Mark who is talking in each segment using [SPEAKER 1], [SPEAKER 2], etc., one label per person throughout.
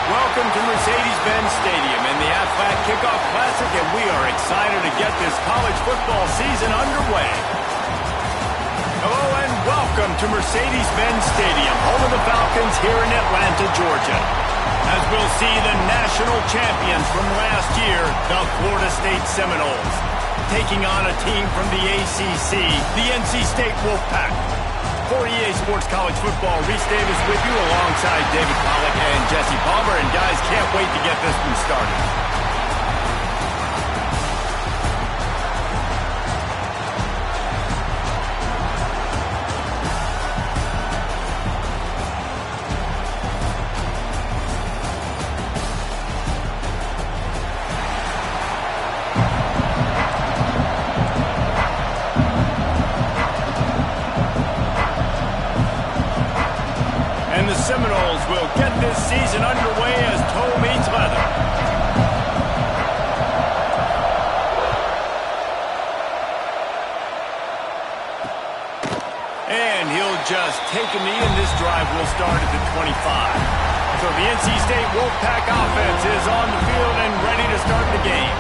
[SPEAKER 1] Welcome to Mercedes-Benz Stadium in the Aflac Kickoff Classic, and we are excited to get this college football season underway. Hello and welcome to Mercedes-Benz Stadium, home of the Falcons here in Atlanta, Georgia. As we'll see the national champions from last year, the Florida State Seminoles, taking on a team from the ACC, the NC State Wolfpack. For EA Sports College Football, Reese Davis with you alongside David Pollack and Jesse Palmer. And guys, can't wait to get this one started. And the Seminoles will get this season underway as toe meets leather. And he'll just take a knee, and this drive will start at the 25. So the NC State Wolfpack offense is on the field and ready to start the game.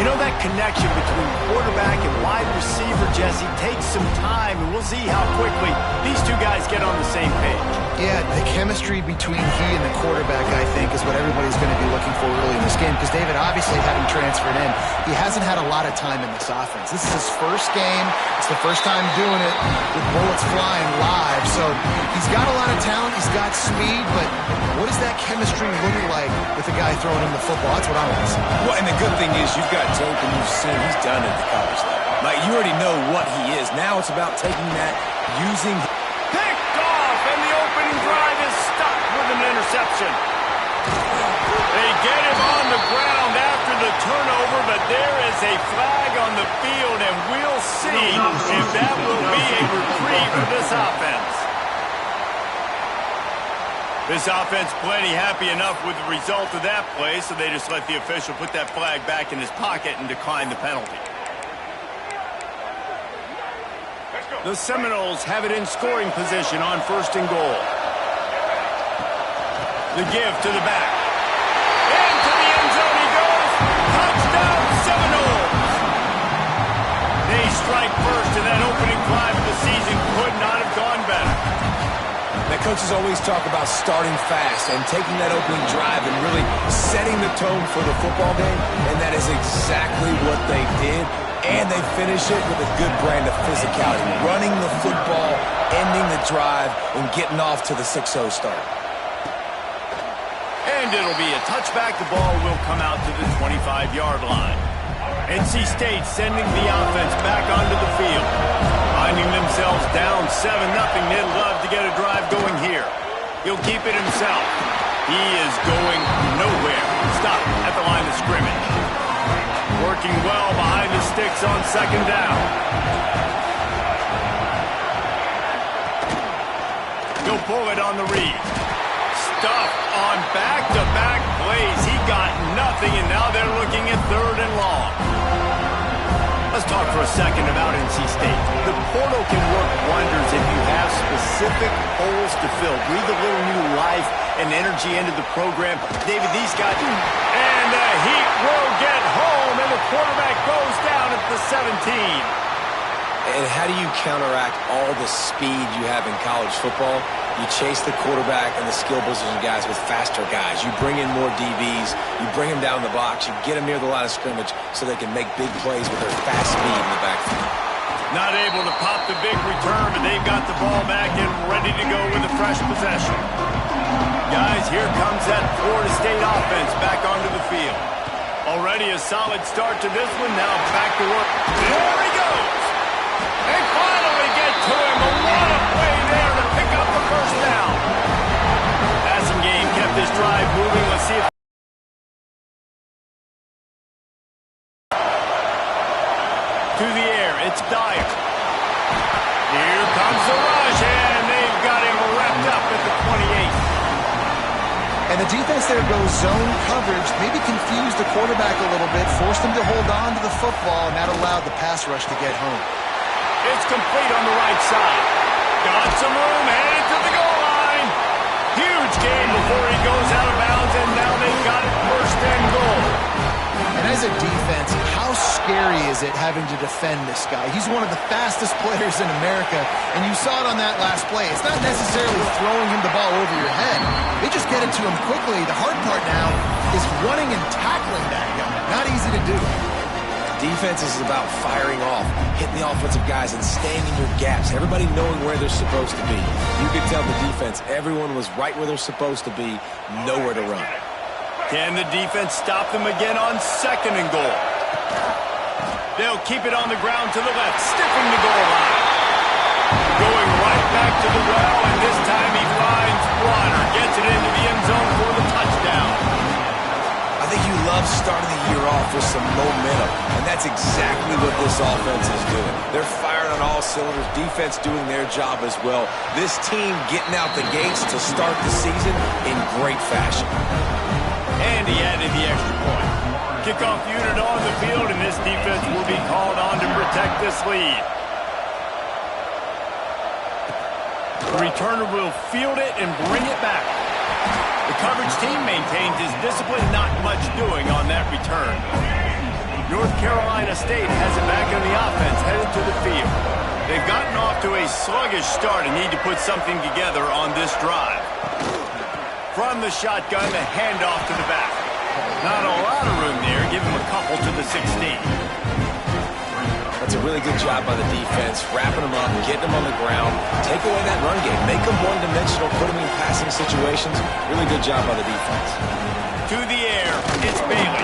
[SPEAKER 1] You know, that connection between quarterback and wide receiver, Jesse, takes some time, and we'll see how quickly these two guys get on the same page.
[SPEAKER 2] Yeah, the chemistry between he and the quarterback, I think, is what everybody's going to be looking for early in this game, because David, obviously, having transferred in, he hasn't had a lot of time in this offense. This is his first game. It's the first time doing it with bullets flying live. So he's got a lot of talent. He's got speed, but What does that chemistry look like with the guy throwing him the football? That's what I want to see.
[SPEAKER 3] Well, and the good thing is you've got tape and you've seen he's done it at the college level. Like, you already know what he is. Now it's about taking that, using...
[SPEAKER 1] Picked off, and the opening drive is stopped with an interception. They get him on the ground after the turnover, but there is a flag on the field, and we'll see if that will be a reprieve for this offense. This offense plenty happy enough with the result of that play, so they just let the official put that flag back in his pocket and decline the penalty. The Seminoles have it in scoring position on 1st and goal. The give to the back. Into the end zone he goes. Touchdown, Seminoles! They strike first, and that opening drive of the season could not have gone better.
[SPEAKER 3] The coaches always talk about starting fast and taking that opening drive and really setting the tone for the football game, and that is exactly what they did. And they finish it with a good brand of physicality, running the football, ending the drive, and getting off to the 6-0 start.
[SPEAKER 1] And it'll be a touchback. The ball will come out to the 25-yard line. NC State sending the offense back onto the field. Finding themselves down 7-0, they'd love to get a drive going here. He'll keep it himself. He is going nowhere. Stop at the line of scrimmage. Working well behind the sticks on 2nd down. He'll pull it on the read. Stuffed on back-to-back plays. He got nothing, and now they're looking at 3rd and long. Let's talk for a second about NC State. The portal can work wonders if you have specific holes to fill. Breathe a little new life and energy into the program. David, these guys... And the Heat will get home, and the quarterback goes down at the 17.
[SPEAKER 3] And how do you counteract all the speed you have in college football? You chase the quarterback and the skill position guys with faster guys. You bring in more DBs. You bring them down the box. You get them near the line of scrimmage so they can make big plays with their fast speed in the backfield.
[SPEAKER 1] Not able to pop the big return, but they've got the ball back and ready to go with a fresh possession. Guys, here comes that Florida State offense back onto the field. Already a solid start to this one. Now back to work. There he goes. They finally get to him. A lot of play there to pick up the first down. Passing game kept this drive moving. Let's see if... To the air, it's Dyer. Here comes the rush, and they've got him wrapped up at the 28.
[SPEAKER 2] And the defense there goes zone coverage, maybe confused the quarterback a little bit, forced him to hold on to the football, and that allowed the pass rush to get home.
[SPEAKER 1] It's complete on the right side. Got some room, headed to the goal line. Huge game before he goes out of bounds, and now they've got it 1st and goal.
[SPEAKER 2] And as a defense, how scary is it having to defend this guy? He's one of the fastest players in America, and you saw it on that last play. It's not necessarily throwing him the ball over your head. They just get it to him quickly. The hard part now is running and tackling that guy. Not easy to do.
[SPEAKER 3] Defense is about firing off, hitting the offensive guys, and staying in your gaps. Everybody knowing where they're supposed to be. You could tell the defense, everyone was right where they're supposed to be, nowhere to run.
[SPEAKER 1] Can the defense stop them again on 2nd and goal? They'll keep it on the ground to the left, stiffing the goal line. Going right back to the well, and this time he finds Bronner. Gets it into the end zone for the touchdown.
[SPEAKER 3] I think you love starting the year off with some momentum, and that's exactly what this offense is doing. They're firing on all cylinders, defense doing their job as well. This team getting out the gates to start the season in great fashion.
[SPEAKER 1] And he added the extra point. Kickoff unit on the field, and this defense will be called on to protect this lead. The returner will field it and bring it back. The coverage team maintains his discipline, not much doing on that return. North Carolina State has it back in the offense, headed to the field. They've gotten off to a sluggish start and need to put something together on this drive. From the shotgun, the handoff to the back. Not a lot of room there. Give him a couple to the 16.
[SPEAKER 3] I'll It's a really good job by the defense, wrapping them up, getting them on the ground, take away that run game, make them one-dimensional, put them in passing situations. Really good job by the defense.
[SPEAKER 1] To the air, it's Bailey.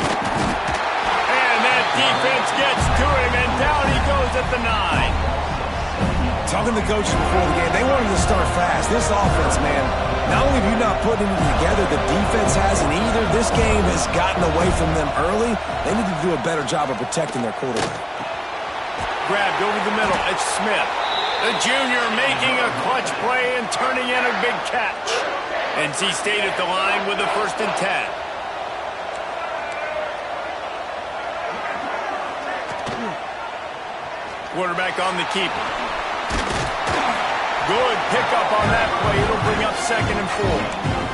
[SPEAKER 1] And that defense gets to him, and down he goes at the 9.
[SPEAKER 3] Talking to the coaches before the game, they wanted to start fast. This offense, man, not only have you not put it together, the defense hasn't either. This game has gotten away from them early. They need to do a better job of protecting their quarterback.
[SPEAKER 1] Grabbed over the middle, it's Smith. The junior making a clutch play and turning in a big catch. NC State at the line with a 1st and 10. Quarterback on the keeper. Good pickup on that play. It'll bring up 2nd and 4.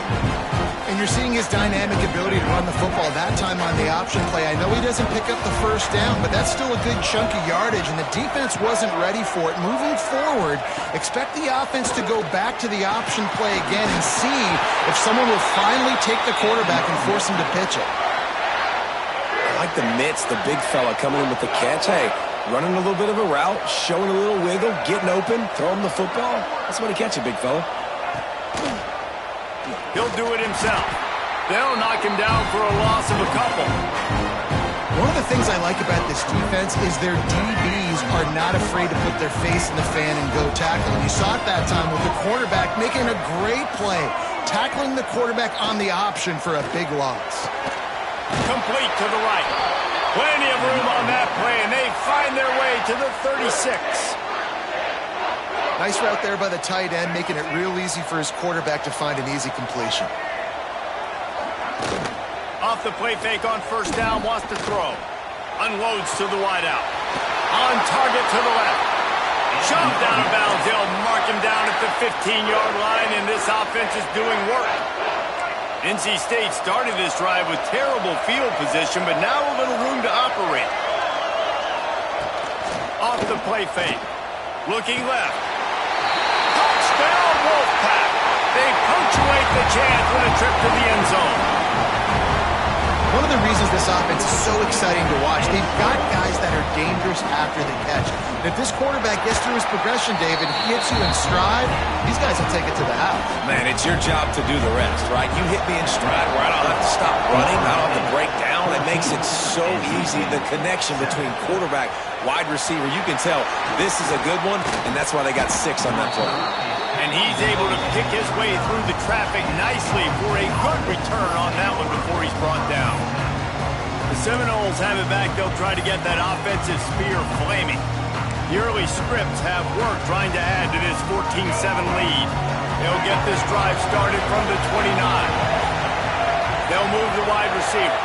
[SPEAKER 2] And you're seeing his dynamic ability to run the football that time on the option play. I know he doesn't pick up the 1st down, but that's still a good chunk of yardage, and the defense wasn't ready for it. Moving forward, expect the offense to go back to the option play again and see if someone will finally take the quarterback and force him to pitch it.
[SPEAKER 3] I like the mitts, the big fella coming in with the catch. Hey, running a little bit of a route, showing a little wiggle, getting open, throwing the football. That's when he catch it, big fella.
[SPEAKER 1] He'll do it himself. They'll knock him down for a loss of a couple.
[SPEAKER 2] One of the things I like about this defense is their DBs are not afraid to put their face in the fan and go tackle. And you saw it that time with the quarterback making a great play, tackling the quarterback on the option for a big loss.
[SPEAKER 1] Complete to the right. Plenty of room on that play, and they find their way to the 36.
[SPEAKER 2] Nice route there by the tight end, making it real easy for his quarterback to find an easy completion.
[SPEAKER 1] Off the play fake on 1st down, wants to throw. Unloads to the wideout. On target to the left. Shoved out of bounds. They'll mark him down at the 15-yard line, and this offense is doing work. NC State started this drive with terrible field position, but now a little room to operate. Off the play fake. Looking left. Touchdown, Wolfpack. They punctuate the chance with a trip to the end zone.
[SPEAKER 2] One of the reasons this offense is so exciting to watch, they've got guys that are dangerous after the catch. And if this quarterback gets through his progression, David, he hits you in stride, these guys will take it to the house.
[SPEAKER 3] Man, it's your job to do the rest, right? You hit me in stride where I don't have to stop running, I don't have to break down. It makes it so easy. The connection between quarterback, wide receiver, you can tell this is a good one, and that's why they got 6 on that play.
[SPEAKER 1] And he's able to pick his way through the traffic nicely for a good return on that one before he's brought down. The Seminoles have it back. They'll try to get that offensive spear flaming. The early scripts have worked trying to add to this 14-7 lead. They'll get this drive started from the 29. They'll move the wide receiver.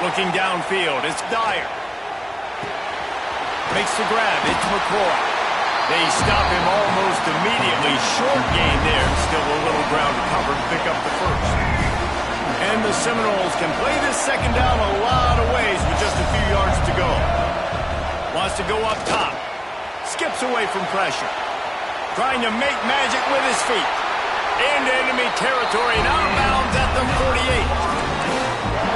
[SPEAKER 1] Looking downfield, it's Dyer. Makes the grab, it's McCoy. They stop him almost immediately. Short gain there. Still a little ground to cover to pick up the 1st. And the Seminoles can play this 2nd down a lot of ways with just a few yards to go. Wants to go up top. Skips away from pressure. Trying to make magic with his feet. Into enemy territory and out of bounds at the 48.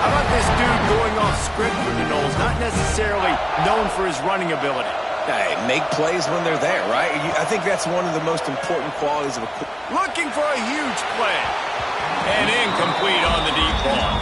[SPEAKER 1] How about this dude going off script for the Noles? Not necessarily known for his running ability.
[SPEAKER 3] Hey, make plays when they're there, right? I think that's one of the most important qualities of a...
[SPEAKER 1] Looking for a huge play. And incomplete on the deep ball.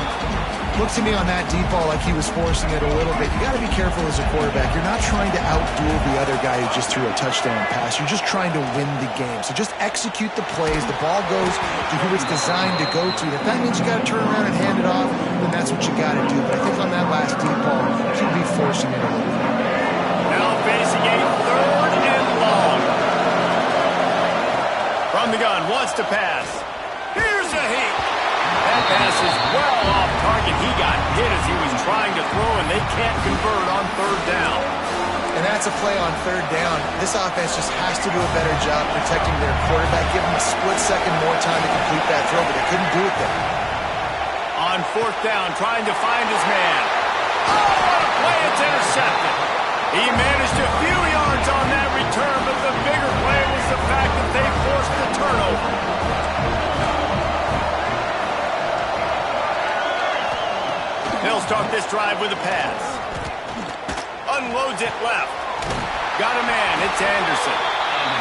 [SPEAKER 2] Looks to me on that deep ball like he was forcing it a little bit. You got to be careful as a quarterback. You're not trying to outduel the other guy who just threw a touchdown pass. You're just trying to win the game. So just execute the plays. The ball goes to who it's designed to go to. If that means you got to turn around and hand it off, then that's what you got to do. But I think on that last deep ball, he'll be forcing it a little bit.
[SPEAKER 1] Now facing a 3rd and long. From the gun, wants to pass. Here's a hit. That pass is well off target. He got hit as he was trying to throw, and they can't convert on 3rd down.
[SPEAKER 2] And that's a play on 3rd down. This offense just has to do a better job protecting their quarterback. Give him a split second more time to complete that throw, but they couldn't do it there.
[SPEAKER 1] On 4th down, trying to find his man. Oh, what a play. It's intercepted. He managed a few yards on that return, but the bigger play was the fact that they forced the turnover. They'll start this drive with a pass. A unloads it left. Got a man. It's Anderson.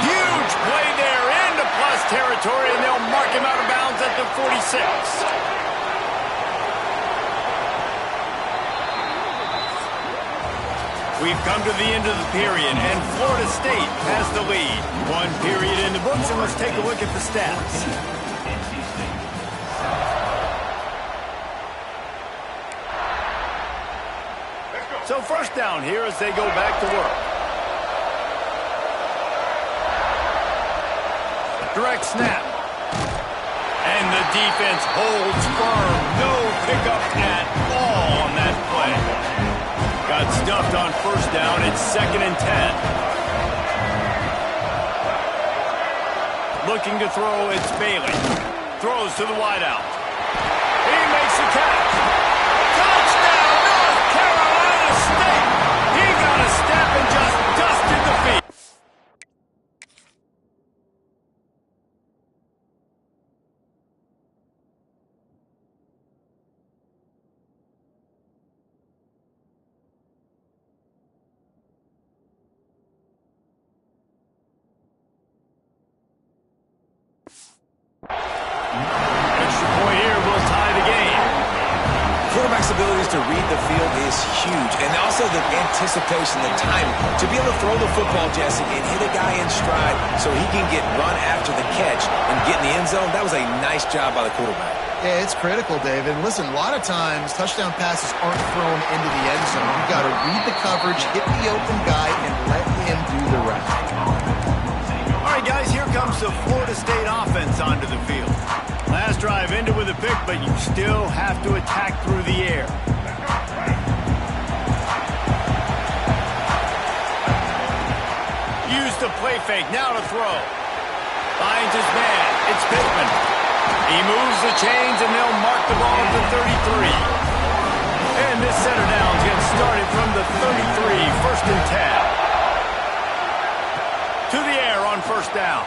[SPEAKER 1] Huge play there into plus territory, and they'll mark him out of bounds at the 46. We've come to the end of the period, and Florida State has the lead. One period in the books, and let's take a look at the stats. So first down here as they go back to work. Direct snap. And the defense holds firm. No pickup at all on that play. Got stuffed on first down. It's 2nd and 10. Looking to throw, it's Bailey. Throws to the wideout. He makes the catch. Touchdown, North Carolina State. He got a step and just dusted the field. Extra point here will tie the game.
[SPEAKER 3] Quarterback's abilities to read the field is huge, and also the anticipation, the timing. To be able to throw the football, Jesse, and hit a guy in stride so he can get run after the catch and get in the end zone, that was a nice job by the quarterback.
[SPEAKER 2] Yeah, it's critical, David. And listen, a lot of times touchdown passes aren't thrown into the end zone. You've got to read the coverage, hit the open guy, and let him do the rest.
[SPEAKER 1] All right, guys, here comes the Florida State offense onto the field. Last drive ended with a pick, but you still have to attack through the air. Use the play fake, now to throw. Finds his man, it's Pittman. He moves the chains, and they'll mark the ball at the 33. And this center down gets started from the 33, 1st and 10. To the air on first down.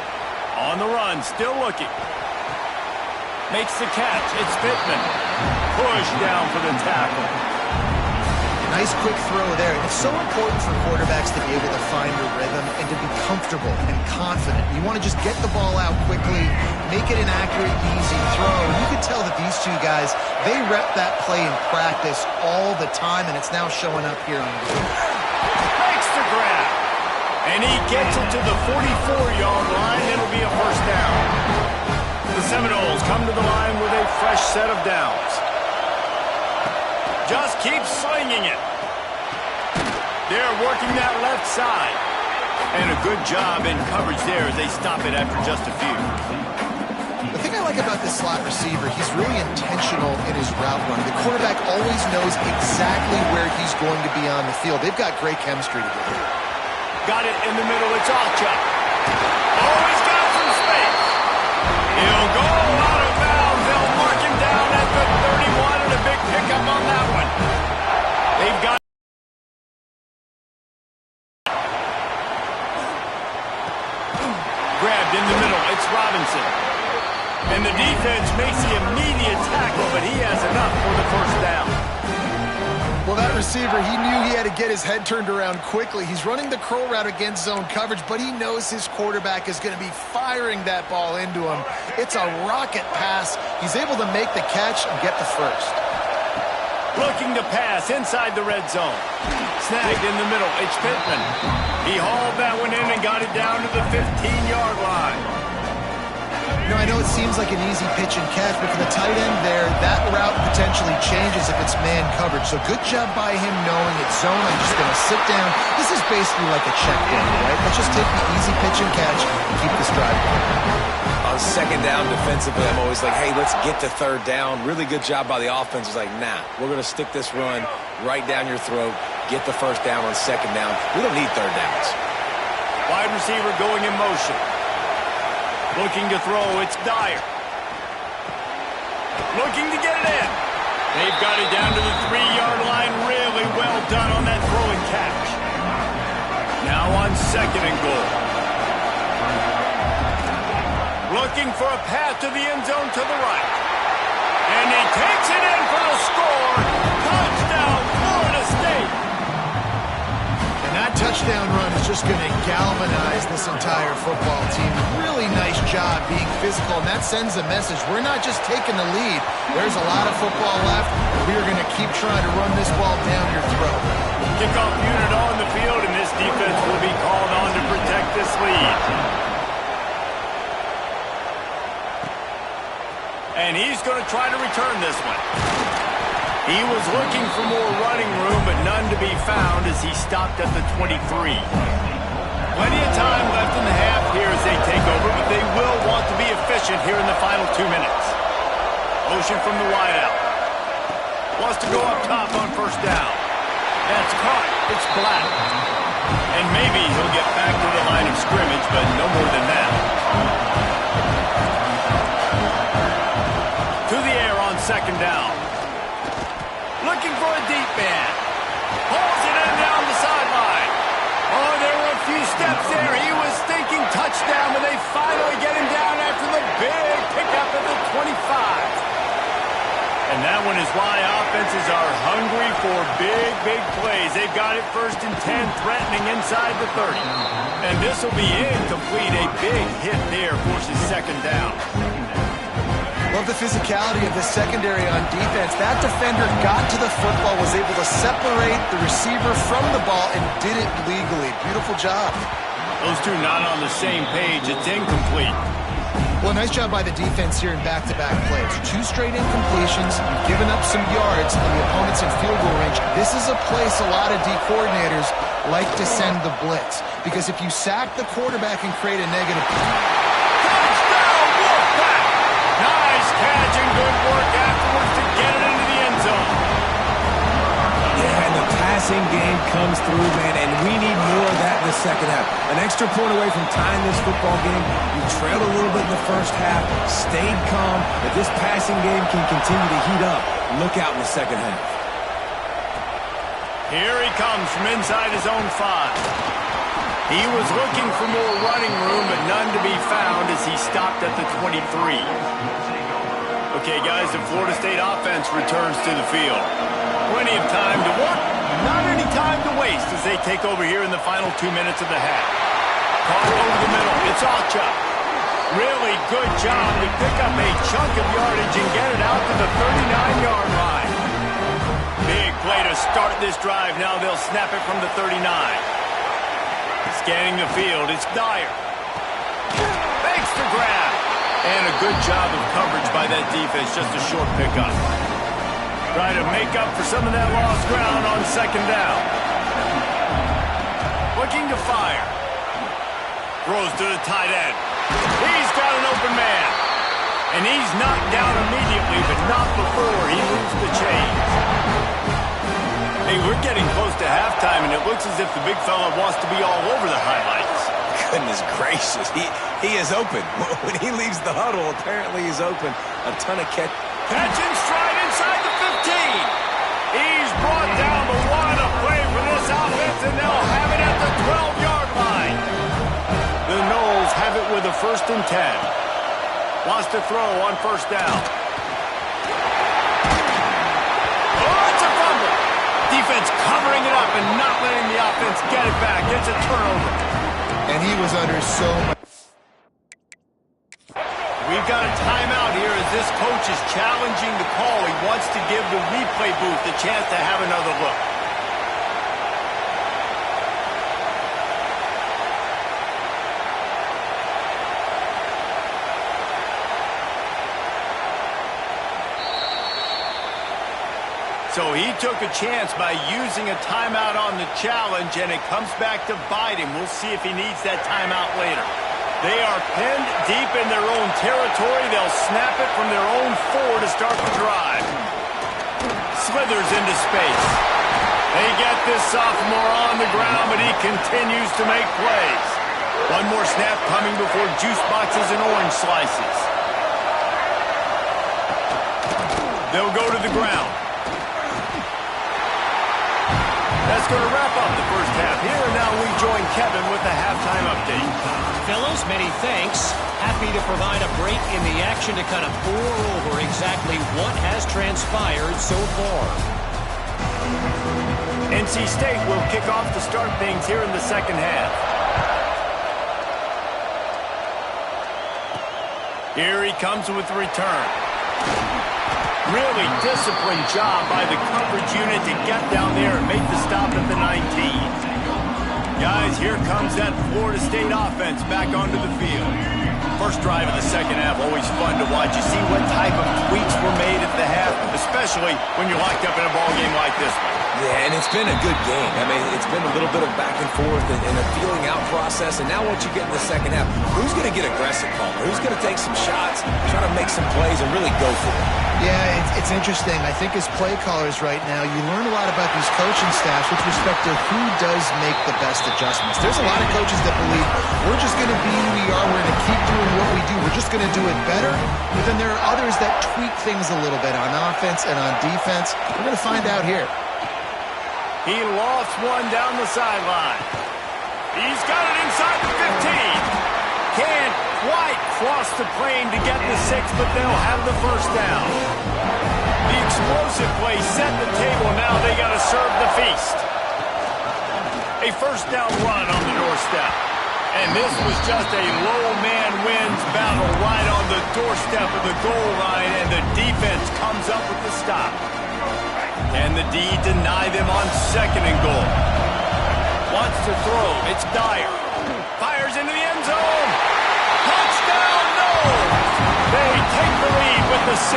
[SPEAKER 1] On the run, still looking. Makes the catch. It's Pittman. Push down for the tackle.
[SPEAKER 2] Nice quick throw there. It's so important for quarterbacks to be able to find a rhythm and to be comfortable and confident. You want to just get the ball out quickly, make it an accurate, easy throw. You can tell that these two guys, they rep that play in practice all the time, and it's now showing up here on the field.
[SPEAKER 1] Makes the grab. And he gets it to the 44-yard line. It'll be a first down. The Seminoles come to the line with a fresh set of downs. Just keep slinging it. They're working that left side. And a good job in coverage there as they stop it after just a few.
[SPEAKER 2] The thing I like about this slot receiver, he's really intentional in his route running. The quarterback always knows exactly where he's going to be on the field. They've got great chemistry together.
[SPEAKER 1] Got it in the middle. It's Alchuk. Oh, he's got some space. He'll go out of bounds. They'll mark him down at the 31, and a big pickup on that one. They've got grabbed in the middle. It's Robinson. And the defense makes the immediate tackle, but he has enough for the first down.
[SPEAKER 2] Well, that receiver, he knew he had to get his head turned around quickly. He's running the curl route against zone coverage, but he knows his quarterback is going to be firing that ball into him. It's a rocket pass. He's able to make the catch and get the first.
[SPEAKER 1] Looking to pass inside the red zone. Snagged in the middle. It's Pittman. He hauled that one in and got it down to the 15-yard line.
[SPEAKER 2] You know, I know it seems like an easy pitch and catch, but for the tight end there, that route potentially changes if it's man coverage. So good job by him knowing it's zone. I'm just going to sit down. This is basically like a check down, right? Let's just take the easy pitch and catch and keep this drive going.
[SPEAKER 3] On second down defensively, I'm always like, hey, let's get to third down. Really good job by the offense. It's like, nah, we're going to stick this run right down your throat, get the first down on second down. We don't need third downs.
[SPEAKER 1] Wide receiver going in motion. Looking to throw, it's Dyer. Looking to get it in. They've got it down to the 3-yard line. Really well done on that throw and catch. Now on second and goal. Looking for a path to the end zone to the right. And he takes it in for the score. Touchdown, Florida State.
[SPEAKER 2] touchdown run is just going to galvanize this entire football team. Really nice job being physical, and that sends a message. We're not just taking the lead. There's a lot of football left, and we are going to keep trying to run this ball down your throat.
[SPEAKER 1] Kickoff unit on the field, and this defense will be called on to protect this lead. And he's going to try to return this one. He was looking for more running room, but none to be found as he stopped at the 23. Plenty of time left in the half here as they take over, but they will want to be efficient here in the final 2 minutes. Motion from the wideout. Wants to go up top on first down. That's caught. It's Black. And maybe he'll get back to the line of scrimmage, but no more than that. To the air on second down. Looking for a deep man. Pulls it in down the sideline. Oh, there were a few steps there. He was thinking touchdown, but they finally get him down after the big pickup at the 25. And that one is why offenses are hungry for big, big plays. They've got it 1st and 10, threatening inside the 30. And this will be incomplete. A big hit there forces second down.
[SPEAKER 2] Love the physicality of the secondary on defense. That defender got to the football, was able to separate the receiver from the ball, and did it legally. Beautiful job.
[SPEAKER 1] Those two not on the same page. It's incomplete.
[SPEAKER 2] Well, nice job by the defense here in back-to-back plays. 2 straight incompletions. You've given up some yards, and the opponent's in field goal range. This is a place a lot of D coordinators like to send the blitz, because if you sack the quarterback and create a negative...
[SPEAKER 1] Catch and good work afterwards to get it into the end zone.
[SPEAKER 3] Yeah, and the passing game comes through, man, and we need more of that in the second half. An extra point away from tying this football game. You trailed a little bit in the first half, stayed calm. If this passing game can continue to heat up, look out in the second half.
[SPEAKER 1] Here he comes from inside his own 5. He was looking for more running room, but none to be found as he stopped at the 23. Okay, guys, the Florida State offense returns to the field. Plenty of time to work, not any time to waste as they take over here in the final 2 minutes of the half. Caught over the middle. It's Alchuk. Really good job to pick up a chunk of yardage and get it out to the 39-yard line. Big play to start this drive. Now they'll snap it from the 39. Scanning the field, it's Dyer. Makes the grab. And a good job of coverage by that defense, just a short pickup. Try to make up for some of that lost ground on second down. Looking to fire. Throws to the tight end. He's got an open man. And he's knocked down immediately, but not before he moves the chains. Hey, we're getting close to halftime, and it looks as if the big fella wants to be all over the highlights.
[SPEAKER 3] Goodness gracious, he is open. When he leaves the huddle, apparently he's open. A ton of catch
[SPEAKER 1] and stride inside the 15. He's brought down, but what a play for this offense, and they'll have it at the 12-yard line. The Noles have it with a 1st and 10. Wants to throw on first down. Oh, it's a fumble. Defense covering it up and not letting the offense get it back. It's a turnover.
[SPEAKER 2] And he was under so much...
[SPEAKER 1] We've got a timeout here as this coach is challenging the call. He wants to give the replay booth a chance to have another look. So he took a chance by using a timeout on the challenge, and it comes back to bite him. We'll see if he needs that timeout later. They are pinned deep in their own territory. They'll snap it from their own 4 to start the drive. Slithers into space. They get this sophomore on the ground, but he continues to make plays. One more snap coming before juice boxes and orange slices. They'll go to the ground. That's going to wrap up the first half here, and now we join Kevin with the halftime update.
[SPEAKER 4] Fellows, many thanks. Happy to provide a break in the action to kind of bore over exactly what has transpired so far.
[SPEAKER 1] NC State will kick off to start things here in the second half. Here he comes with the return. Really disciplined job by the coverage unit to get down there and make the stop at the 19. Guys, here comes that Florida State offense back onto the field. First drive of the second half, always fun to watch. You see what type of tweaks were made at the half, especially when you're locked up in a ball game like this one.
[SPEAKER 3] Yeah, and it's been a good game. I mean, it's been a little bit of back and forth and a feeling out process. And now once you get in the second half, who's going to get aggressive, Palmer? Who's going to take some shots, try to make some plays, and really go for it?
[SPEAKER 2] Yeah, it's interesting. I think as play callers right now, you learn a lot about these coaching staffs with respect to who does make the best adjustments. There's a lot of coaches that believe we're just going to be who we are. We're going to keep doing what we do. We're just going to do it better. But then there are others that tweak things a little bit on offense and on defense. We're going to find out here.
[SPEAKER 1] He lofts one down the sideline. He's got it inside the 15. Can't quite cross the plane to get the 6, but they'll have the first down. The explosive play set the table. Now they got to serve the feast. A first down run on the doorstep. And this was just a low man wins battle right on the doorstep of the goal line, and the defense comes up with the stop. And the D deny them on second and goal. Wants to throw. It's Dyer. Fires into the end zone. Touchdown, no! They take the lead with the 6.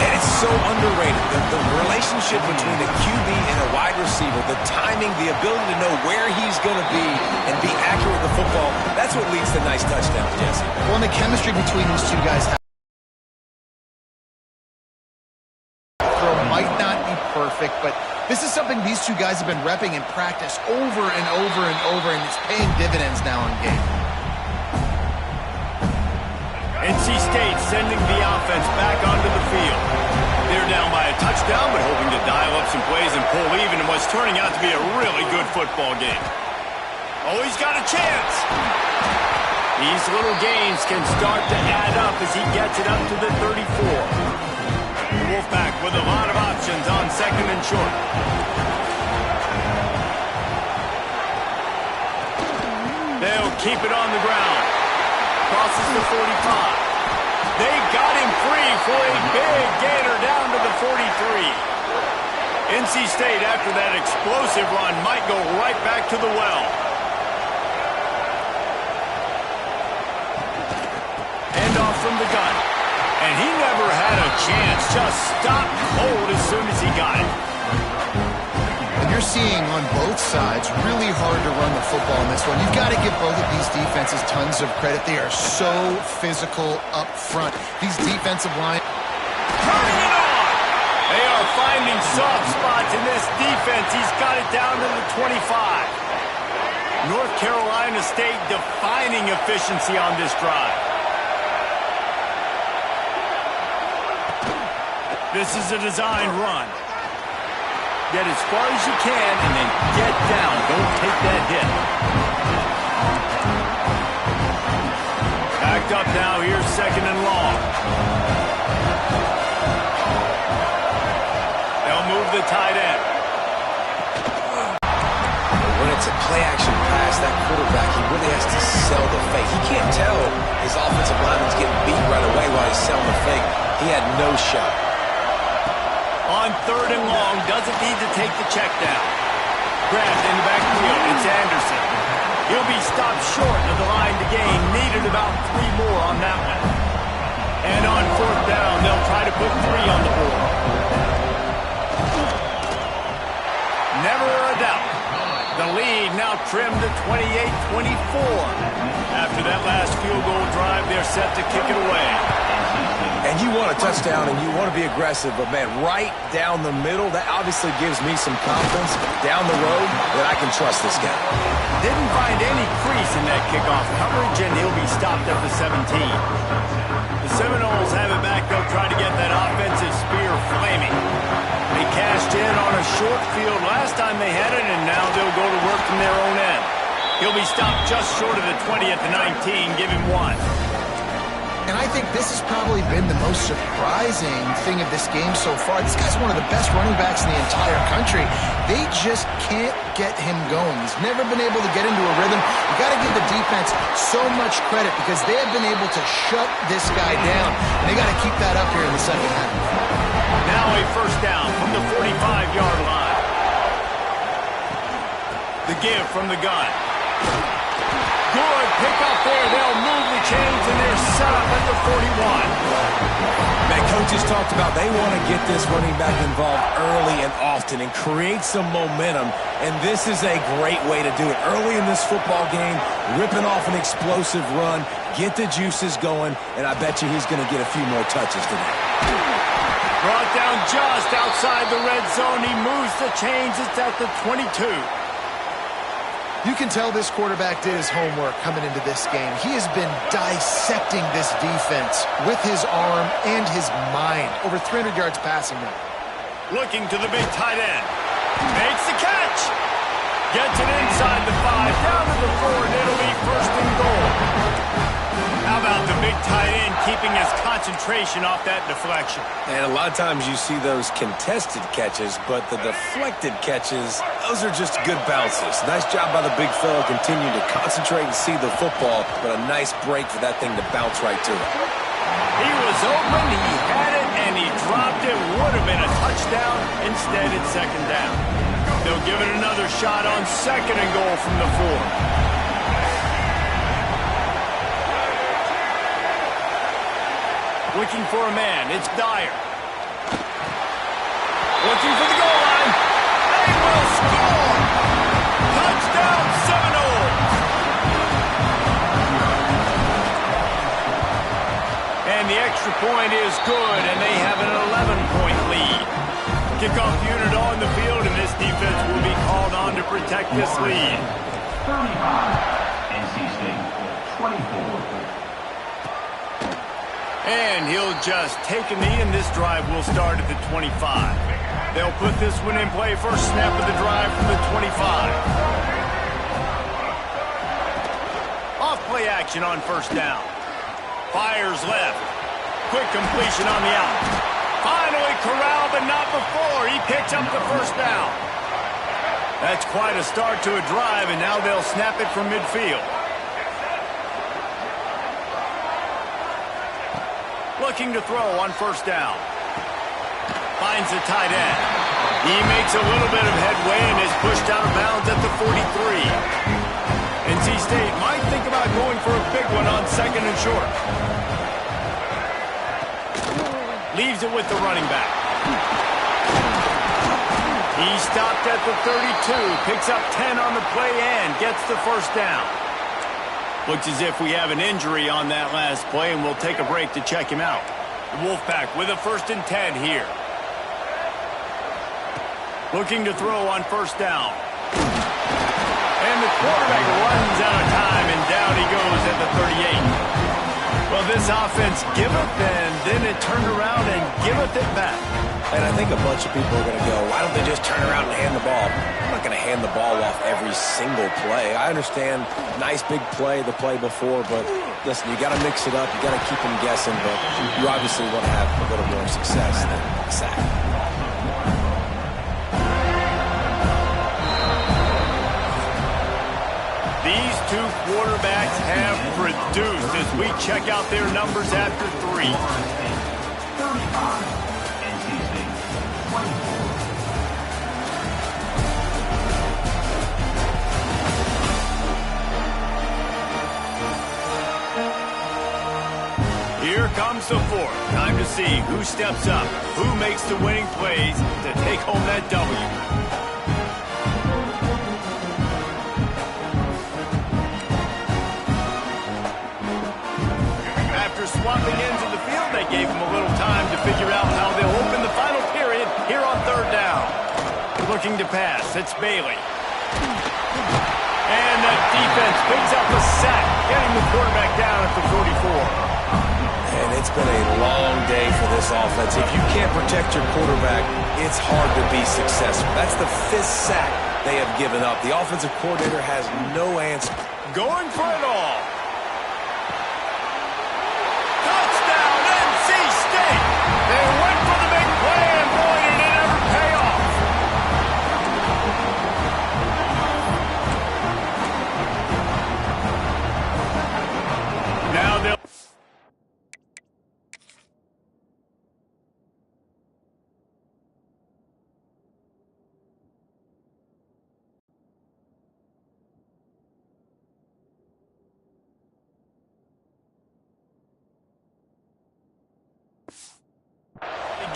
[SPEAKER 3] And it's so underrated. The relationship between a QB and a wide receiver, the timing, the ability to know where he's going to be and be accurate with the football, that's what leads to nice touchdowns, Jesse.
[SPEAKER 2] Well, and the chemistry between these two guys might not be perfect, but this is something these two guys have been repping in practice over and over and over, and it's paying dividends now in game.
[SPEAKER 1] NC State sending the offense back onto the field. They're down by a touchdown, but hoping to dial up some plays and pull even in what's turning out to be a really good football game. Oh, he's got a chance. These little gains can start to add up as he gets it up to the 34. Wolfpack with a lot of options on second and short. They'll keep it on the ground. Crosses the 45. They got him free for a big gainer down to the 43. NC State, after that explosive run, might go right back to the well. Handoff from the gun. And he never had a chance. Just stopped cold as soon as he got it.
[SPEAKER 2] And you're seeing on both sides really hard to run the football in this one. You've got to give both of these defenses tons of credit. They are so physical up front. These defensive line.
[SPEAKER 1] Turning it on. They are finding soft spots in this defense. He's got it down to the 25. North Carolina State defining efficiency on this drive. This is a designed run. Get as far as you can and then get down. Don't take that hit. Backed up now. Here's second and long. They'll move the tight end.
[SPEAKER 3] When it's a play-action pass, that quarterback, he really has to sell the fake. He can't tell his offensive lineman's getting beat right away while he's selling the fake. He had no shot.
[SPEAKER 1] On third and long, doesn't need to take the check down. Grabbed in the backfield, it's Anderson. He'll be stopped short of the line to gain. Needed about 3 more on that one. And on fourth down, they'll try to put 3 on the board. Never a doubt. The lead now trimmed to 28-24. After that last field goal drive, they're set to kick it away.
[SPEAKER 3] And you want a touchdown and you want to be aggressive, but man, right down the middle, that obviously gives me some confidence down the road that I can trust this guy.
[SPEAKER 1] Didn't find any crease in that kickoff coverage, and he'll be stopped at the 17. The Seminoles have it back. They'll try to get that offensive spear flaming. They cashed in on a short field last time they had it, and now they'll go to work from their own end. He'll be stopped just short of the 20 at the 19. Give him 1.
[SPEAKER 2] And I think this has probably been the most surprising thing of this game so far. This guy's one of the best running backs in the entire country. They just can't get him going. He's never been able to get into a rhythm. You got to give the defense so much credit because they have been able to shut this guy down. And they got to keep that up here in the second half.
[SPEAKER 1] Now a first down from the 45-yard line. The give from the gun. Good pick up there. They'll move the chains, and they're set up at the 41.
[SPEAKER 3] Man, coaches talked about they want to get this running back involved early and often and create some momentum, and this is a great way to do it. Early in this football game, ripping off an explosive run, get the juices going, and I bet you he's going to get a few more touches today.
[SPEAKER 1] Brought down just outside the red zone. He moves the chains. It's at the 22.
[SPEAKER 2] You can tell this quarterback did his homework coming into this game. He has been dissecting this defense with his arm and his mind. Over 300 yards passing now.
[SPEAKER 1] Looking to the big tight end. Makes the catch. Gets it inside the 5, down to the 4, and it'll be first and goal. How about the big tight end keeping his concentration off that deflection?
[SPEAKER 3] And a lot of times you see those contested catches, but the deflected catches, those are just good bounces. Nice job by the big fella, continuing to concentrate and see the football, but a nice break for that thing to bounce right to it.
[SPEAKER 1] He was open, he had it, and he dropped it. Would have been a touchdown. Instead, it's second down. They'll give it another shot on second and goal from the 4. Looking for a man. It's Dyer. Looking for the goal line. They will score. Touchdown Seminoles. And the extra point is good, and they have an 11-point lead. Kickoff unit on the field, and this defense will be called on to protect this lead.
[SPEAKER 5] 35, NC State, 24.
[SPEAKER 1] And he'll just take a knee, and this drive will start at the 25. They'll put this one in play. First snap of the drive from the 25. Off play action on first down. Fires left. Quick completion on the out. Finally corralled, but not before. He picks up the first down. That's quite a start to a drive, and now they'll snap it from midfield. Looking to throw on first down. Finds the tight end. He makes a little bit of headway and is pushed out of bounds at the 43. NC State might think about going for a big one on second and short. Leaves it with the running back. He stopped at the 32. Picks up 10 on the play and gets the first down. Looks as if we have an injury on that last play, and we'll take a break to check him out. The Wolfpack with a 1st and 10 here. Looking to throw on first down. And the quarterback runs out of time, and down he goes at the 38. Well, this offense giveth, and then it turned around and giveth it back.
[SPEAKER 3] And I think a bunch of people are going to go, why don't they just turn around and hand the ball? I'm not going to hand the ball off every single play. I understand, nice big play the play before, but listen, you got to mix it up. You got to keep them guessing, but you obviously want to have a little more success than a sack.
[SPEAKER 1] These two quarterbacks have produced as we check out their numbers after 3.
[SPEAKER 5] 35.
[SPEAKER 1] Here comes the 4th. Time to see who steps up, who makes the winning plays to take home that W. After swapping ends of the field, they gave him a little time to figure out how they'll open the final period here on 3rd down. Looking to pass, it's Bailey. And that defense picks up a sack, getting the quarterback down at the 44.
[SPEAKER 3] And it's been a long day for this offense. If you can't protect your quarterback, it's hard to be successful. That's the 5th sack they have given up. The offensive coordinator has no answer.
[SPEAKER 1] Going for it all.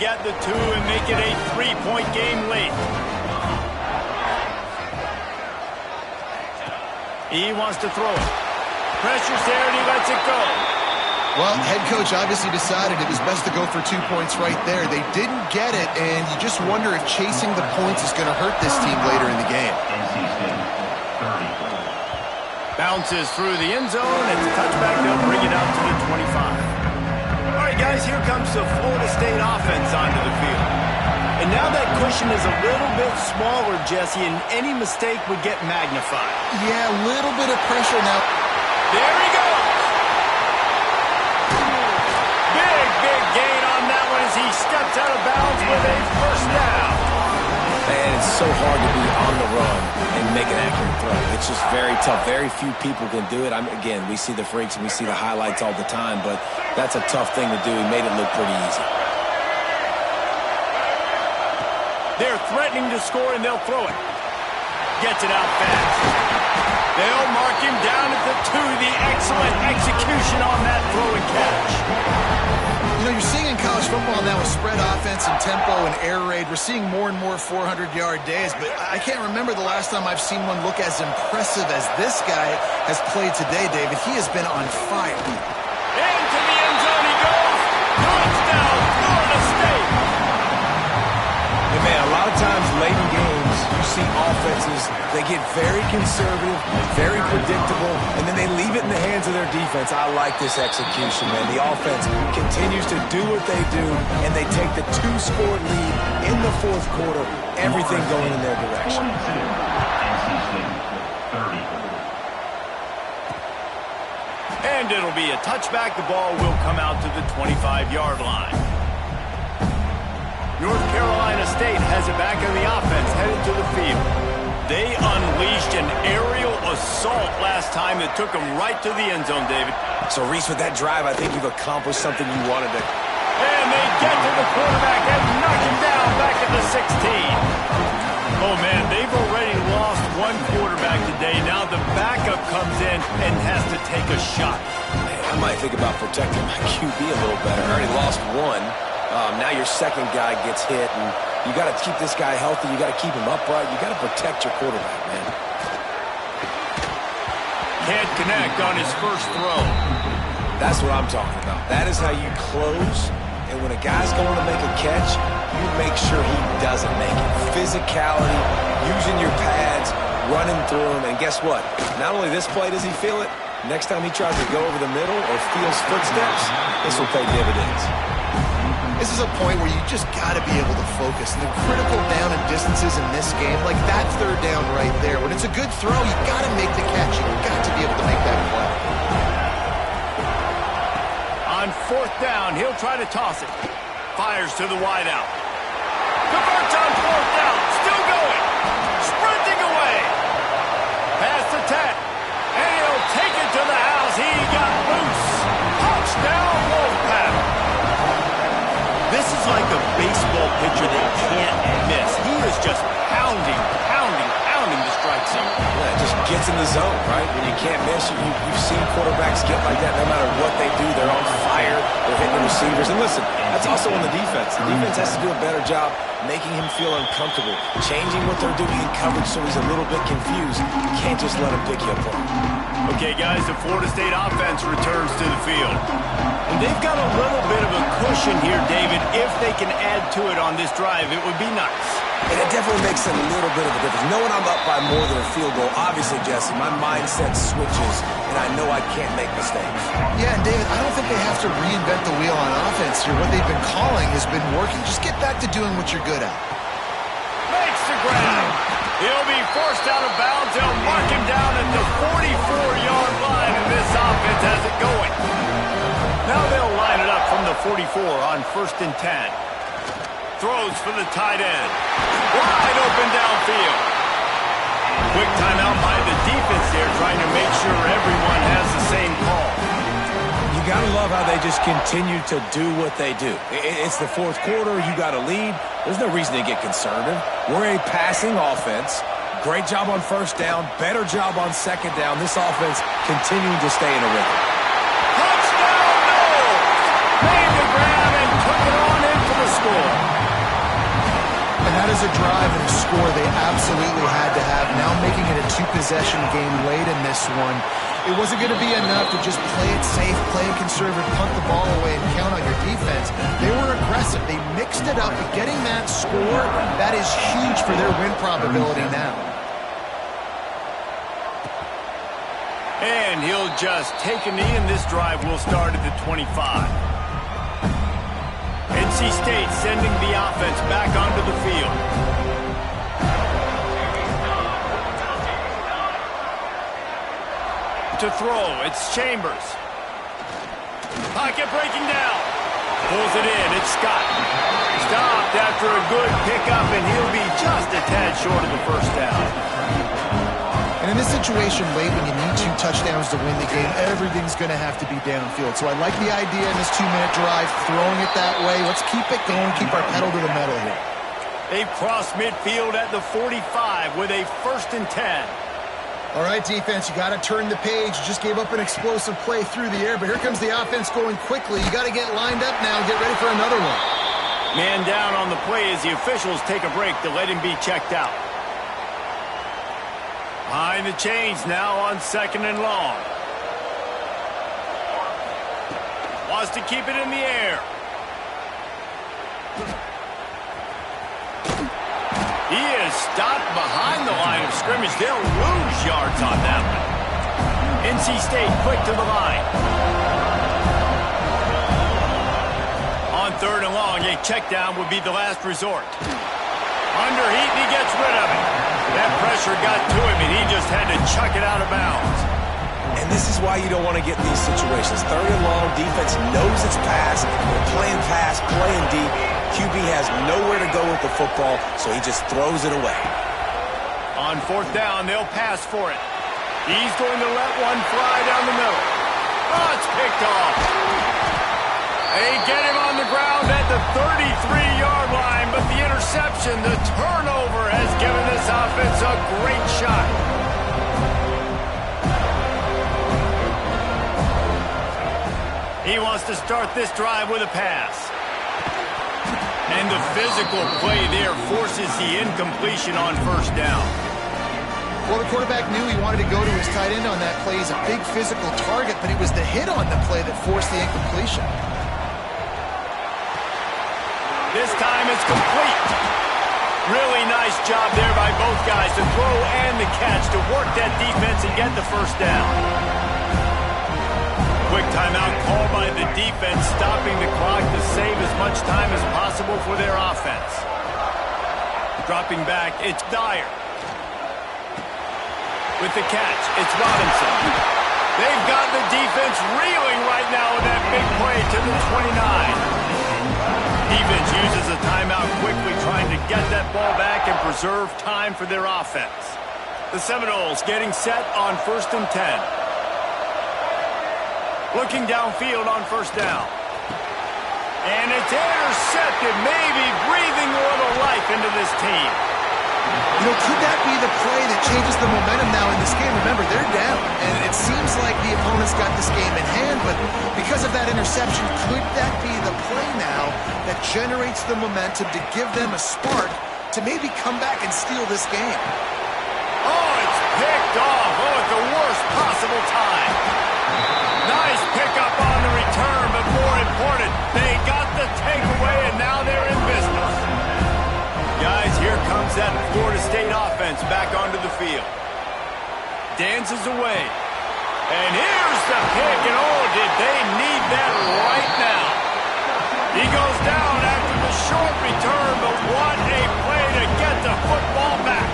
[SPEAKER 1] get the two and make it a 3-point game late. He wants to throw it. Pressure's there, and he lets it go.
[SPEAKER 2] Well, head coach obviously decided it was best to go for 2 points right there. They didn't get it, and you just wonder if chasing the points is going to hurt this team later in the game.
[SPEAKER 1] Bounces through the end zone. It's a touchback. They'll bring it out to the 25. All right, guys, here comes the Florida State offense onto the field. And now that cushion is a little bit smaller, Jesse, and any mistake would get magnified.
[SPEAKER 2] Yeah, a little bit of pressure now.
[SPEAKER 1] There he goes. Big gain on that one as he steps out of bounds with a first down.
[SPEAKER 3] Man, it's so hard to be on the run and make an accurate throw. It's just very tough. Very few people can do it. Again, we see the freaks and we see the highlights all the time, but that's a tough thing to do. He made it look pretty easy.
[SPEAKER 1] They're threatening to score, and they'll throw it. Gets it out fast. They'll mark him down at the 2. The excellent execution on that throw and catch.
[SPEAKER 2] You know, you're seeing in college football now with spread offense and tempo and air raid, we're seeing more and more 400-yard days, but I can't remember the last time I've seen one look as impressive as this guy has played today, David. He has been on fire.
[SPEAKER 1] Into the end zone he goes. Touchdown, Florida State.
[SPEAKER 3] And man, a lot of times late in games, you see offenses, they get very conservative, very predictable, and then they leave it in the hands of their defense. I like this execution, man. The offense continues to do what they do, and they take the 2-score lead in the fourth quarter, everything going in their direction.
[SPEAKER 5] 30.
[SPEAKER 1] And it'll be a touchback. The ball will come out to the 25-yard line. North Carolina State has it back on the offense, headed to the field. They unleashed an aerial assault last time that took them right to the end zone, David.
[SPEAKER 3] So, Reese, with that drive, I think you've accomplished something you wanted to.
[SPEAKER 1] And they get to the quarterback and knock him down back at the 16. Oh, man, they've already lost one quarterback today. Now the backup comes in and has to take a shot.
[SPEAKER 3] Man, I might think about protecting my QB a little better. I already lost one. Now your second guy gets hit, and you got to keep this guy healthy. You got to keep him upright. You got to protect your quarterback, man.
[SPEAKER 1] Can't connect on his first throw.
[SPEAKER 3] That's what I'm talking about. That is how you close, and when a guy's going to make a catch, you make sure he doesn't make it. Physicality, using your pads, running through him, and guess what? Not only this play does he feel it, next time he tries to go over the middle or feels footsteps, this will pay dividends.
[SPEAKER 2] This is a point where you just got to be able to focus. The critical down and distances in this game, like that third down right there. When it's a good throw, you got to make the catch. You got to be able to make that play.
[SPEAKER 1] On fourth down, he'll try to toss it. Fires to the wideout. Converts on fourth down. Still going. Sprinting away. Pass the 10. And he'll take it to the house. He got loose. Touchdown, Wolfpack. This is like a baseball pitcher that can't miss. He is just pounding the strike zone.
[SPEAKER 3] Yeah, it just gets in the zone, right? When you can't miss, you've seen quarterbacks get like that no matter what they do. They're on fire. They're hitting the receivers. And listen, that's also on the defense. The defense has to do a better job making him feel uncomfortable, changing what they're doing in coverage so he's a little bit confused. You can't just let him pick you apart.
[SPEAKER 1] Okay, guys, the Florida State offense returns to the field. And they've got a little bit of a cushion here, David. If they can add to it on this drive, it would be nice.
[SPEAKER 3] And it definitely makes a little bit of a difference. Knowing I'm up by more than a field goal, obviously, Jesse, my mindset switches, and I know I can't make mistakes.
[SPEAKER 2] Yeah, and David, I don't think they have to reinvent the wheel on offense here. What they've been calling has been working. Just get back to doing what you're good at.
[SPEAKER 1] Makes the grab. He'll be forced out of bounds. They'll mark him down at the 44-yard line, and this offense has it going. Now they'll line it up from the 44 on 1st and 10. Throws for the tight end. Wide open downfield. Quick timeout by the defense there, trying to make sure everyone has the same call.
[SPEAKER 3] You got to love how they just continue to do what they do. It's the fourth quarter. You got a lead. There's no reason to get conservative. We're a passing offense. Great job on first down. Better job on second down. This offense continuing to stay in a rhythm.
[SPEAKER 1] Touchdown, Noles! Made the grab and took it on in for the score.
[SPEAKER 2] a drive and a score they absolutely had to have. Now making it a two-possession game late in this one. It wasn't going to be enough to just play it safe, play it conservative, punt the ball away, and count on your defense. They were aggressive. They mixed it up, but getting that score, that is huge for their win probability now.
[SPEAKER 1] And he'll just take a knee, and this drive will start at the 25. NC State sending the offense back onto the field. To throw, it's Chambers. Pocket breaking down. Pulls it in, it's Scott. Stopped after a good pickup, and he'll be just a tad short of the first down.
[SPEAKER 2] And in this situation late, when you need 2 touchdowns to win the game, everything's going to have to be downfield. So I like the idea in this 2-minute drive, throwing it that way. Let's keep it going, keep our pedal to the metal here.
[SPEAKER 1] They've crossed midfield at the 45 with a 1st and 10.
[SPEAKER 2] All right, defense, you got to turn the page. You just gave up an explosive play through the air, but here comes the offense going quickly. You got to get lined up now and get ready for another one.
[SPEAKER 1] Man down on the play as the officials take a break to let him be checked out. Behind the chains now on 2nd and long. Wants to keep it in the air. He is stopped behind the line of scrimmage. They'll lose yards on that one. NC State quick to the line. On 3rd and long, a check down would be the last resort. Under heat, and he gets rid of it. That pressure got to him, and he just had to chuck it out of bounds.
[SPEAKER 3] And this is why you don't want to get in these situations. 3rd and long, defense knows it's pass. They're playing pass, playing deep. QB has nowhere to go with the football, so he just throws it away.
[SPEAKER 1] On 4th down, they'll pass for it. He's going to let one fly down the middle. Oh, it's picked off. They get him on the ground at the 33-yard line, but the interception, the turnover, has given this offense a great shot. He wants to start this drive with a pass. And the physical play there forces the incompletion on 1st down.
[SPEAKER 2] Well, the quarterback knew he wanted to go to his tight end on that play. He's a big physical target, but it was the hit on the play that forced the incompletion.
[SPEAKER 1] This time it's complete. Really nice job there by both guys to throw and the catch to work that defense and get the 1st down. Quick timeout called by the defense, stopping the clock to save as much time as possible for their offense. Dropping back, it's Dyer. With the catch, it's Robinson. They've got the defense reeling right now with that big play to the 29. Defense uses a timeout quickly, trying to get that ball back and preserve time for their offense. The Seminoles getting set on 1st and 10. Looking downfield on 1st down. And it's intercepted, maybe breathing a little life into this team.
[SPEAKER 2] You know, could that be the play that changes the momentum now in this game? Remember, they're down, and it seems like the opponent's got this game in hand, but because of that interception, could that be the play now that generates the momentum to give them a spark to maybe come back and steal this game?
[SPEAKER 1] Oh, it's picked off. Oh, at the worst possible time. Nice pickup on the return, but more important, they got the takeaway, and now they're in business. Guys, here comes that Florida State offense back onto the field. Dances away. And here's the pick, and oh, did they need that right now. He goes down after the short return, but what a play to get the football back.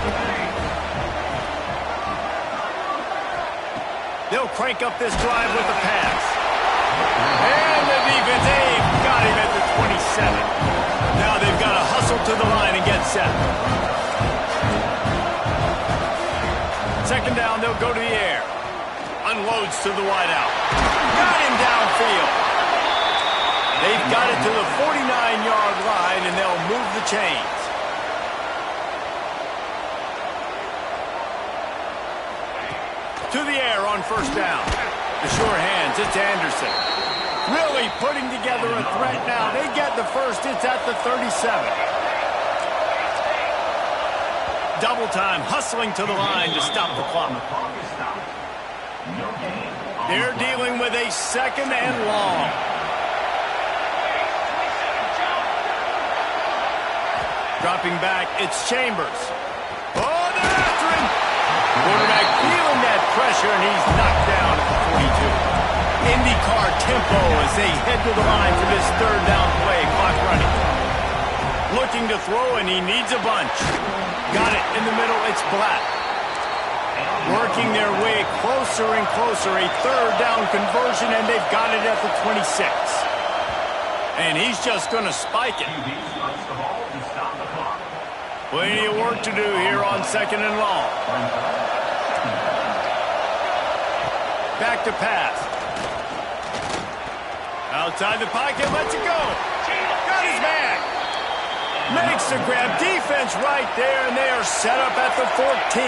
[SPEAKER 1] They'll crank up this drive with a pass. And the defense, they've got him at the 27. Now they've got to hustle to the line and get set. 2nd down, they'll go to the air. Unloads to the wideout. Got him downfield. They've got it to the 49-yard line, and they'll move the chains. To the air on 1st down. The sure hands, it's Anderson. Really putting together a threat now. They get the 1st, it's at the 37. double time, hustling to the line to stop the clock. They're dealing with a second and long. Dropping back, it's Chambers. Oh, they're after him. Quarterback feeling that pressure, and he's knocked down at the 42. IndyCar tempo as they head to the line for this third down play. Clock running. Looking to throw, and he needs a bunch. Got it in the middle. It's Black. Working their way closer and closer. A third down conversion, and they've got it at the 26. And he's just going to spike it. Plenty of work to do here on second and long. Back to pass. Outside the pocket, lets it go. Got his man. Makes the grab. Defense right there, and they are set up at the 14.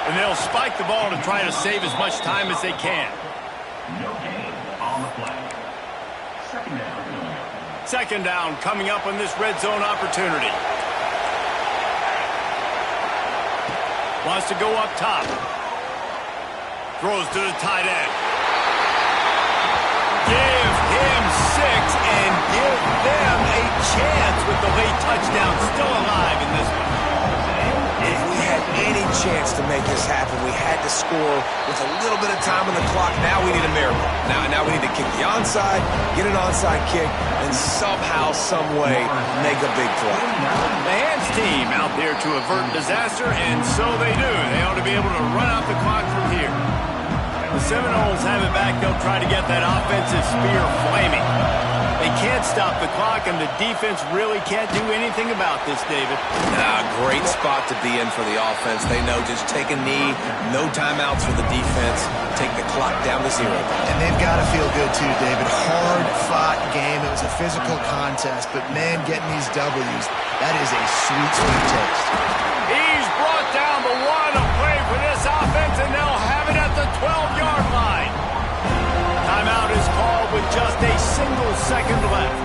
[SPEAKER 1] And they'll spike the ball to try to save as much time as they can.
[SPEAKER 5] No gain on the play. Second down.
[SPEAKER 1] Second down coming up on this red zone opportunity. Wants to go up top. Throws to the tight end. Give him 6 and give them a chance with the late touchdown still alive in this one.
[SPEAKER 3] If we had any chance to make this happen, we had to score with a little bit of time on the clock. Now we need a miracle. Now we need to kick the onside, get an onside kick, and somehow, some way, make a big play.
[SPEAKER 1] The hands team out there to avert disaster, and so they do. They ought to be able to run out the clock from here. The Seminoles have it back. They'll try to get that offensive spear flaming. They can't stop the clock, and the defense really can't do anything about this, David.
[SPEAKER 3] Great spot to be in for the offense. They know just take a knee, no timeouts for the defense, take the clock down to 0.
[SPEAKER 2] And they've got to feel good too, David. Hard-fought game. It was a physical contest, but man, getting these W's, that is a sweet, sweet taste.
[SPEAKER 1] He's brought down the one to play for this offense, and they'll have it at the 12-yard line. Timeout is called with just a single second left.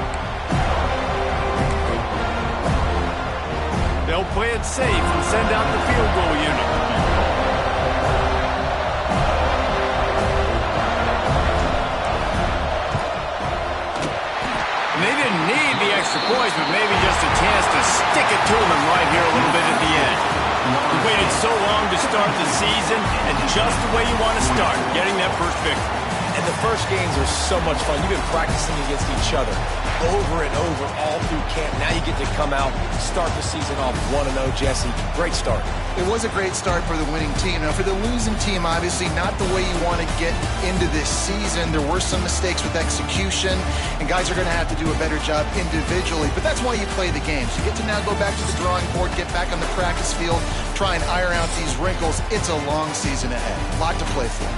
[SPEAKER 1] They'll play it safe and send out the field goal unit. And they didn't need the extra points, but maybe just a chance to stick it to them right here a little bit at the end. You waited so long to start the season, and just the way you want to start, getting that first victory.
[SPEAKER 3] And the first games are so much fun. You've been practicing against each other over and over all through camp. Now you get to come out, start the season off 1-0, Jesse. Great start.
[SPEAKER 2] It was a great start for the winning team. Now, for the losing team, obviously not the way you want to get into this season. There were some mistakes with execution, and guys are going to have to do a better job individually. But that's why you play the games. You get to now go back to the drawing board, get back on the practice field, try and iron out these wrinkles. It's a long season ahead. A lot to play for.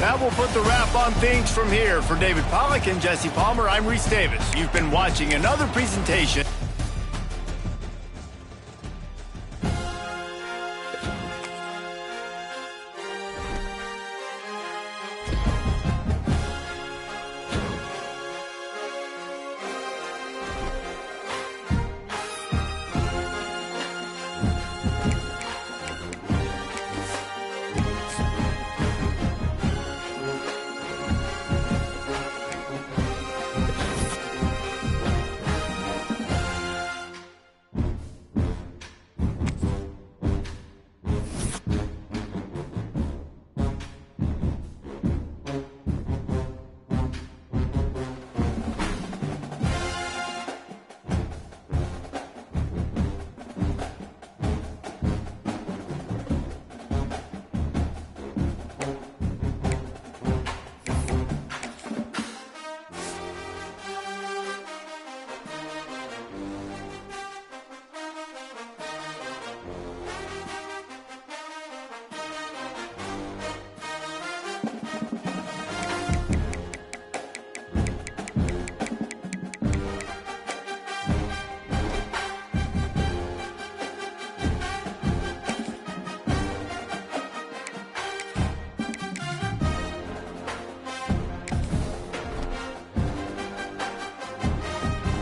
[SPEAKER 1] That will put the wrap on things from here. For David Pollack and Jesse Palmer, I'm Reese Davis. You've been watching another presentation